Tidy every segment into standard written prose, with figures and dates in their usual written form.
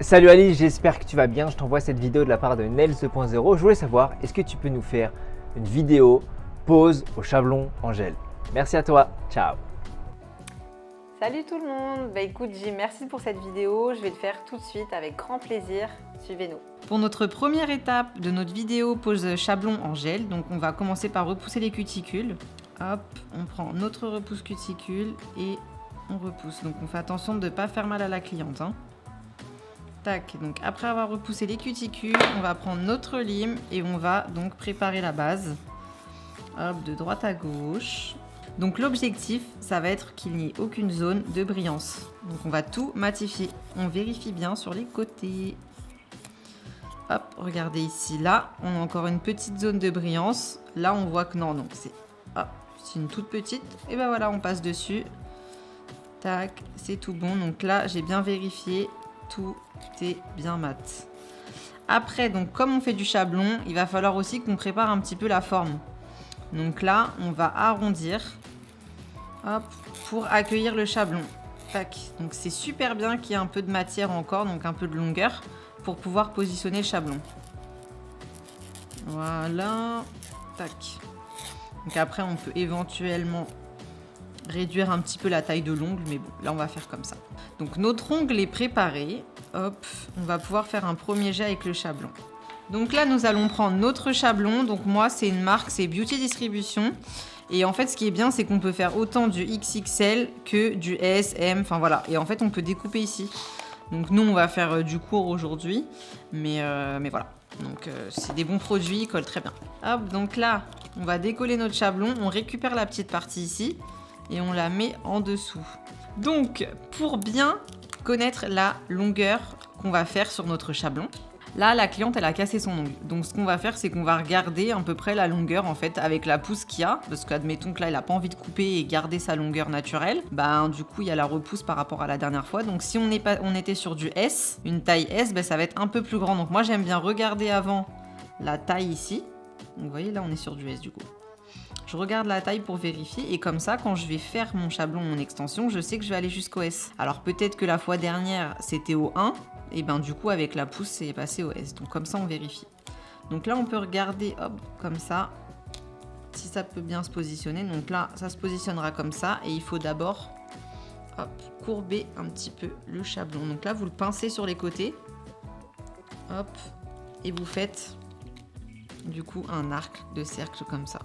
Salut Ali, j'espère que tu vas bien. Je t'envoie cette vidéo de la part de Nails 2.0. Je voulais savoir, est-ce que tu peux nous faire une vidéo pose au Chablon en gel? Merci à toi, ciao. Salut tout le monde, écoute Jim, merci pour cette vidéo, je vais le faire tout de suite avec grand plaisir, suivez-nous. Pour notre première étape de notre vidéo pose chablon en gel, donc on va commencer par repousser les cuticules. Hop, on prend notre repousse cuticule et on repousse, donc on fait attention de ne pas faire mal à la cliente. Tac, donc après avoir repoussé les cuticules, on va prendre notre lime et on va donc préparer la base. Hop, de droite à gauche. Donc l'objectif, ça va être qu'il n'y ait aucune zone de brillance. Donc on va tout matifier. On vérifie bien sur les côtés. Hop, regardez ici, là, on a encore une petite zone de brillance. Là, on voit que non, donc c'est une toute petite. Et ben voilà, on passe dessus. Tac, c'est tout bon. Donc là, j'ai bien vérifié. Tout est bien mat. Après, donc comme on fait du chablon, il va falloir aussi qu'on prépare un petit peu la forme. Donc là, on va arrondir, hop, pour accueillir le chablon. Tac. Donc c'est super bien qu'il y ait un peu de matière encore, donc un peu de longueur, pour pouvoir positionner le chablon. Voilà. Tac. Donc après, on peut éventuellement réduire un petit peu la taille de l'ongle, mais bon, là on va faire comme ça. Donc notre ongle est préparé. Hop, on va pouvoir faire un premier jet avec le chablon. Donc là, nous allons prendre notre chablon. Donc moi, c'est une marque, c'est Beauty Distribution. Et en fait, ce qui est bien, c'est qu'on peut faire autant du XXL que du S, M. Enfin voilà. Et en fait, on peut découper ici. Donc nous, on va faire du court aujourd'hui. Mais voilà. Donc c'est des bons produits, ils collent très bien. Hop, donc là, on va décoller notre chablon. On récupère la petite partie ici. Et on la met en dessous. Donc, pour bien connaître la longueur qu'on va faire sur notre chablon, là, la cliente, elle a cassé son ongle. Donc, ce qu'on va faire, c'est qu'on va regarder à peu près la longueur, en fait, avec la pousse qu'il y a. Parce qu'admettons que là, elle n'a pas envie de couper et garder sa longueur naturelle. Du coup, il y a la repousse par rapport à la dernière fois. Donc, si on était sur du S, une taille S, ça va être un peu plus grand. Donc, moi, j'aime bien regarder avant la taille ici. Donc, vous voyez, là, on est sur du S, du coup. Je regarde la taille pour vérifier et comme ça, quand je vais faire mon chablon, mon extension, je sais que je vais aller jusqu'au S. Alors peut-être que la fois dernière, c'était au 1, et du coup, avec la pousse, c'est passé au S. Donc comme ça, on vérifie. Donc là, on peut regarder, hop, comme ça, si ça peut bien se positionner. Donc là, ça se positionnera comme ça et il faut d'abord, hop, courber un petit peu le chablon. Donc là, vous le pincez sur les côtés, hop, et vous faites, du coup, un arc de cercle comme ça.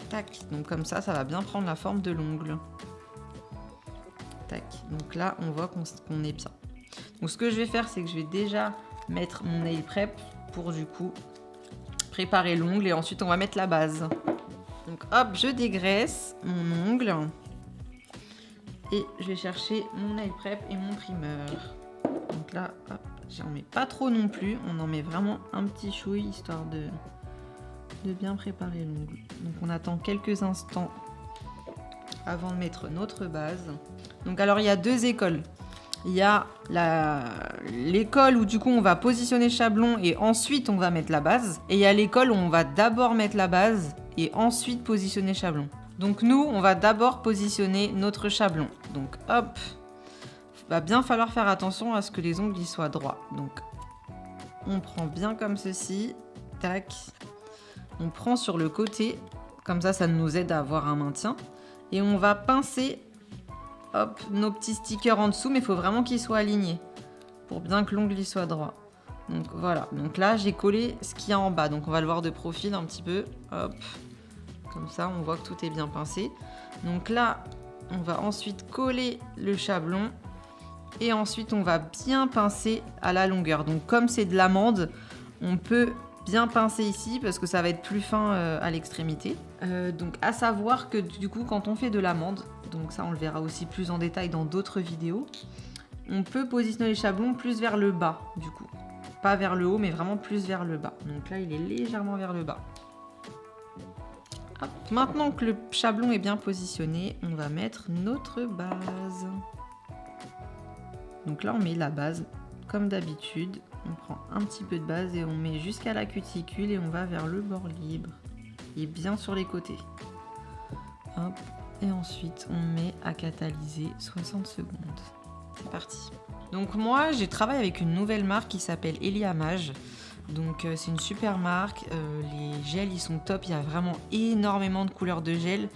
Tac, donc comme ça, ça va bien prendre la forme de l'ongle. Tac, donc là, on voit qu'on est bien. Donc ce que je vais faire, c'est que je vais déjà mettre mon nail prep pour du coup préparer l'ongle et ensuite on va mettre la base. Donc hop, je dégraisse mon ongle et je vais chercher mon nail prep et mon primeur. Donc là, hop, j'en mets pas trop non plus, on en met vraiment un petit chouille histoire de bien préparer l'ongle. Donc on attend quelques instants avant de mettre notre base. Donc alors il y a deux écoles. Il y a l'école où du coup on va positionner le chablon et ensuite on va mettre la base. Et il y a l'école où on va d'abord mettre la base et ensuite positionner le chablon. Donc nous, on va d'abord positionner notre chablon. Donc hop, il va bien falloir faire attention à ce que les ongles y soient droits. Donc on prend bien comme ceci, tac. On prend sur le côté, comme ça nous aide à avoir un maintien. Et on va pincer, hop, nos petits stickers en dessous, mais il faut vraiment qu'ils soient alignés pour bien que l'ongle y soit droit. Donc voilà, donc là j'ai collé ce qu'il y a en bas, donc on va le voir de profil un petit peu, hop, comme ça on voit que tout est bien pincé. Donc là, on va ensuite coller le chablon et ensuite on va bien pincer à la longueur. Donc comme c'est de l'amande, on peut bien pincer ici parce que ça va être plus fin à l'extrémité. Donc à savoir que du coup quand on fait de l'amande, donc ça on le verra aussi plus en détail dans d'autres vidéos, on peut positionner les chablons plus vers le bas du coup. Pas vers le haut mais vraiment plus vers le bas. Donc là il est légèrement vers le bas. Hop. Maintenant que le chablon est bien positionné, on va mettre notre base. Donc là on met la base comme d'habitude. On prend un petit peu de base et on met jusqu'à la cuticule et on va vers le bord libre. Et bien sur les côtés. Hop. Et ensuite, on met à catalyser 60 secondes. c'est parti. Donc moi, j'ai travaillé avec une nouvelle marque qui s'appelle Eliamage. Donc c'est une super marque, les gels ils sont top, il y a vraiment énormément de couleurs de gel.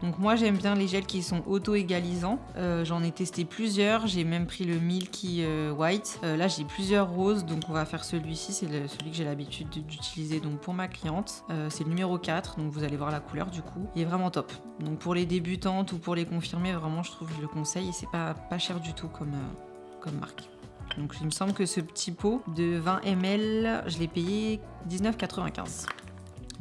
Donc moi j'aime bien les gels qui sont auto-égalisants, j'en ai testé plusieurs, j'ai même pris le Milky White. Là j'ai plusieurs roses, donc on va faire celui-ci, c'est celui que j'ai l'habitude d'utiliser donc pour ma cliente. C'est le numéro 4, donc vous allez voir la couleur du coup, il est vraiment top. Donc pour les débutantes ou pour les confirmées, vraiment je trouve que je le conseille et c'est pas cher du tout comme marque. Donc il me semble que ce petit pot de 20 ml, je l'ai payé 19,95.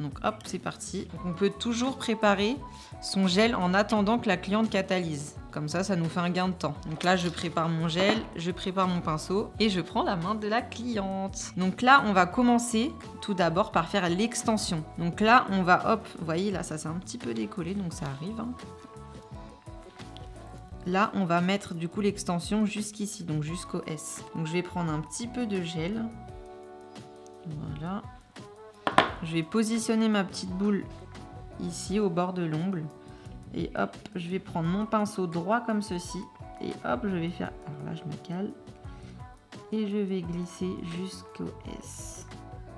Donc hop, c'est parti. Donc on peut toujours préparer son gel en attendant que la cliente catalyse. Comme ça nous fait un gain de temps. Donc là, je prépare mon gel, je prépare mon pinceau et je prends la main de la cliente. Donc là, on va commencer tout d'abord par faire l'extension. Donc là, on va, hop, vous voyez, là, ça s'est un petit peu décollé, donc ça arrive. Hein. Là, on va mettre du coup l'extension jusqu'ici, donc jusqu'au S. Donc je vais prendre un petit peu de gel. Voilà. Je vais positionner ma petite boule ici au bord de l'ongle. Et hop, je vais prendre mon pinceau droit comme ceci. Et hop, je vais faire... Alors là, je me cale. Et je vais glisser jusqu'au S.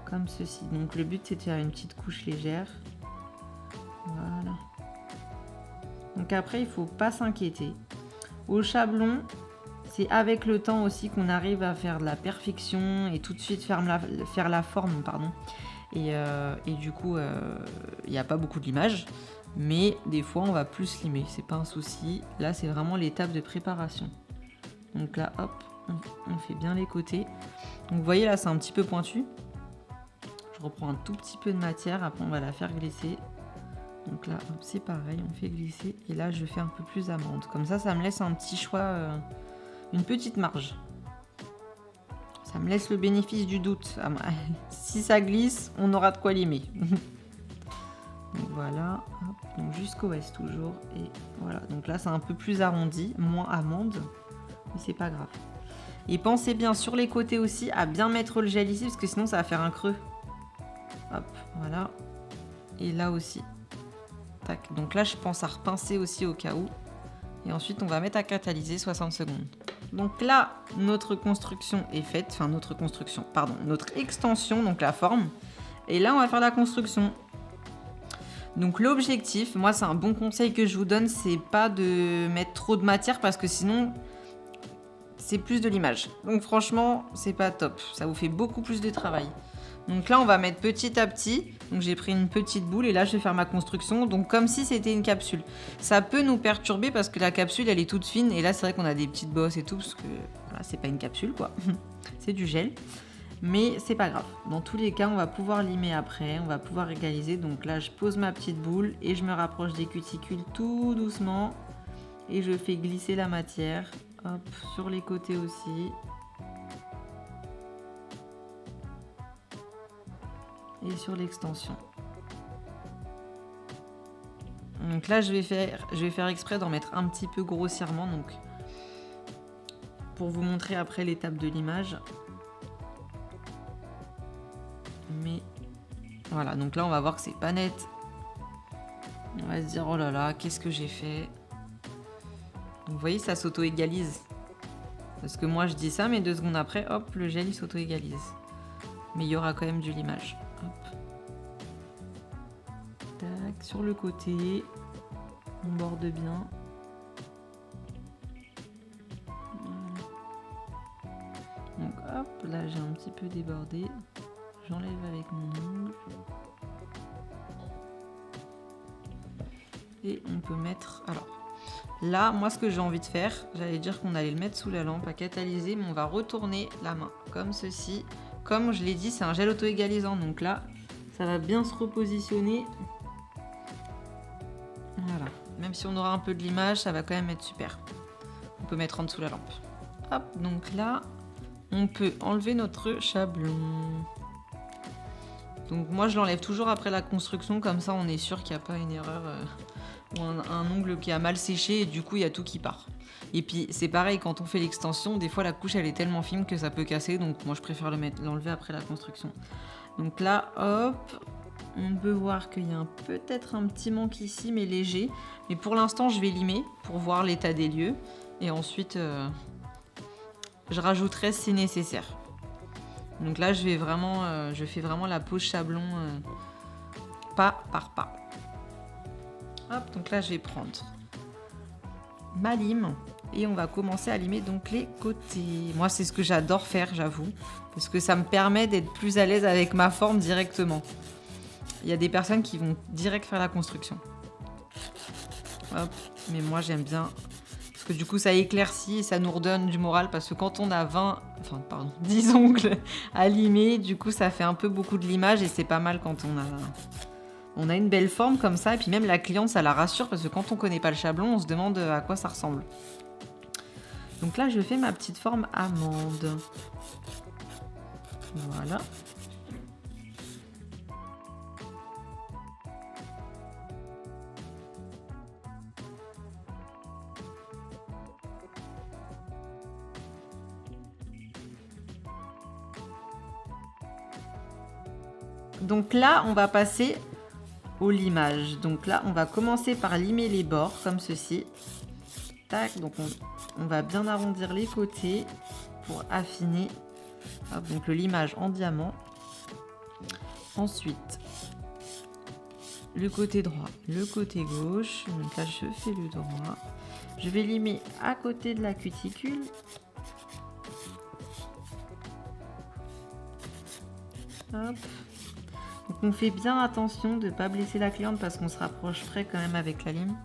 Comme ceci. Donc le but, c'est de faire une petite couche légère. Voilà. Donc après, il ne faut pas s'inquiéter. Au chablon, c'est avec le temps aussi qu'on arrive à faire de la perfection et tout de suite faire la forme, pardon. Et du coup, il n'y a pas beaucoup de limage, mais des fois, on va plus limer, c'est pas un souci. Là, c'est vraiment l'étape de préparation. Donc là, hop, on fait bien les côtés. Donc vous voyez, là, c'est un petit peu pointu. Je reprends un tout petit peu de matière, après on va la faire glisser. Donc là, c'est pareil, on fait glisser. Et là, je fais un peu plus amande. Comme ça me laisse un petit choix, une petite marge. Ça me laisse le bénéfice du doute. Si ça glisse, on aura de quoi limer. Donc voilà, hop, donc jusqu'au S toujours. Et voilà, donc là, c'est un peu plus arrondi, moins amande. Mais c'est pas grave. Et pensez bien sur les côtés aussi à bien mettre le gel ici, parce que sinon, ça va faire un creux. Hop, voilà. Et là aussi. Tac. Donc là, je pense à repincer aussi au cas où. Et ensuite, on va mettre à catalyser 60 secondes. Donc là, notre construction est faite. Enfin, notre extension, donc la forme. Et là, on va faire la construction. Donc l'objectif, moi, c'est un bon conseil que je vous donne, c'est pas de mettre trop de matière parce que sinon, c'est plus de l'image. Donc franchement, c'est pas top. Ça vous fait beaucoup plus de travail. Donc là, on va mettre petit à petit. Donc j'ai pris une petite boule et là, je vais faire ma construction. Donc comme si c'était une capsule. Ça peut nous perturber parce que la capsule, elle est toute fine. Et là, c'est vrai qu'on a des petites bosses et tout parce que voilà, c'est pas une capsule, quoi. C'est du gel. Mais c'est pas grave. Dans tous les cas, on va pouvoir limer après. On va pouvoir égaliser. Donc là, je pose ma petite boule et je me rapproche des cuticules tout doucement. Et je fais glisser la matière. Hop, sur les côtés aussi. Et sur l'extension. Donc là, je vais faire exprès d'en mettre un petit peu grossièrement, donc pour vous montrer après l'étape de limage. Mais voilà, donc là, on va voir que c'est pas net. On va se dire, oh là là, qu'est-ce que j'ai fait? Donc vous voyez, ça s'auto-égalise. Parce que moi, je dis ça, mais 2 secondes après, hop, le gel, il s'auto-égalise. Mais il y aura quand même du limage. Hop. Tac, sur le côté, on borde bien. Donc hop, là j'ai un petit peu débordé. J'enlève avec mon ongle. Et on peut mettre... Alors, là, moi ce que j'ai envie de faire, j'allais dire qu'on allait le mettre sous la lampe à catalyser, mais on va retourner la main, comme ceci. Comme je l'ai dit, c'est un gel auto-égalisant, donc là, ça va bien se repositionner. Voilà. Même si on aura un peu de l'image, ça va quand même être super. On peut mettre en dessous la lampe. Hop, donc là, on peut enlever notre chablon. Donc moi, je l'enlève toujours après la construction, comme ça, on est sûr qu'il n'y a pas une erreur ou un ongle qui a mal séché et du coup, il y a tout qui part. Et puis, c'est pareil, quand on fait l'extension, des fois, la couche, elle est tellement fine que ça peut casser. Donc moi, je préfère l'enlever après la construction. Donc là, hop, on peut voir qu'il y a peut-être un petit manque ici, mais léger. Mais pour l'instant, je vais limer pour voir l'état des lieux. Et ensuite, je rajouterai si nécessaire. Donc là, je fais vraiment la pose chablon pas par pas. Hop, donc là, je vais prendre ma lime et on va commencer à limer donc les côtés. Moi, c'est ce que j'adore faire, j'avoue, parce que ça me permet d'être plus à l'aise avec ma forme directement. Il y a des personnes qui vont direct faire la construction. Hop, mais moi, j'aime bien... Parce que du coup, ça éclaircit et ça nous redonne du moral. Parce que quand on a 10 ongles à limer, du coup, ça fait un peu beaucoup de limage. Et c'est pas mal quand on a une belle forme comme ça. Et puis même la cliente, ça la rassure. Parce que quand on connaît pas le chablon, on se demande à quoi ça ressemble. Donc là, je fais ma petite forme amande. Voilà. Donc là, on va passer au limage. Donc là, on va commencer par limer les bords, comme ceci. Tac, donc on va bien arrondir les côtés pour affiner. Hop, donc le limage en diamant. Ensuite, le côté droit, le côté gauche. Donc là, je fais le droit. Je vais limer à côté de la cuticule. Hop. Donc on fait bien attention de ne pas blesser la cliente parce qu'on se rapprocherait quand même avec la lime.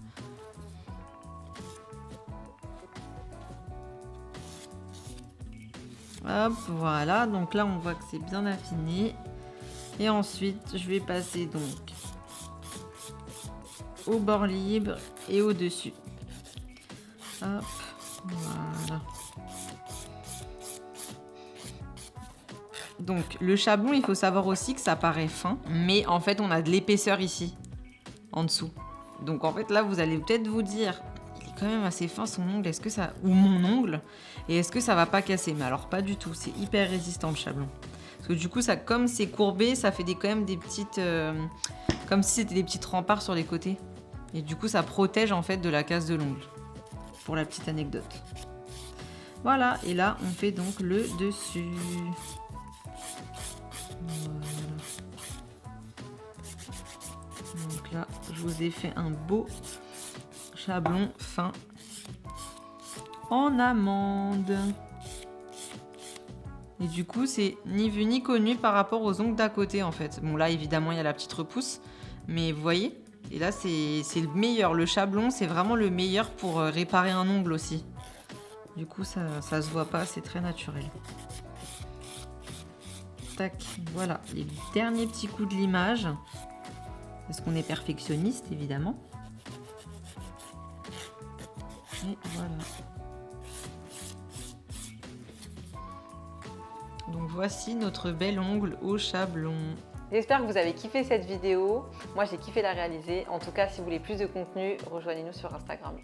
Hop, voilà. Donc là, on voit que c'est bien affiné. Et ensuite, je vais passer donc au bord libre et au-dessus. Hop, voilà. Donc le chablon, il faut savoir aussi que ça paraît fin, mais en fait on a de l'épaisseur ici, en dessous. Donc en fait là vous allez peut-être vous dire, il est quand même assez fin son ongle, est-ce que ça... ou mon ongle, et est-ce que ça va pas casser? Mais alors pas du tout, c'est hyper résistant le chablon. Parce que du coup ça, comme c'est courbé, ça fait quand même des petites... comme si c'était des petites remparts sur les côtés. Et du coup ça protège en fait de la casse de l'ongle. Pour la petite anecdote. Voilà, et là on fait donc le dessus. Voilà. Donc là, je vous ai fait un beau chablon fin en amande. Et du coup, c'est ni vu ni connu par rapport aux ongles d'à côté en fait. Bon là, évidemment, il y a la petite repousse, mais vous voyez. Et là, c'est le meilleur. Le chablon, c'est vraiment le meilleur pour réparer un ongle aussi. Du coup, ça se voit pas, c'est très naturel. Tac, voilà, les derniers petits coups de limage. Parce qu'on est perfectionniste, évidemment. Et voilà. Donc voici notre bel ongle au chablon. J'espère que vous avez kiffé cette vidéo. Moi, j'ai kiffé la réaliser. En tout cas, si vous voulez plus de contenu, rejoignez-nous sur Instagram.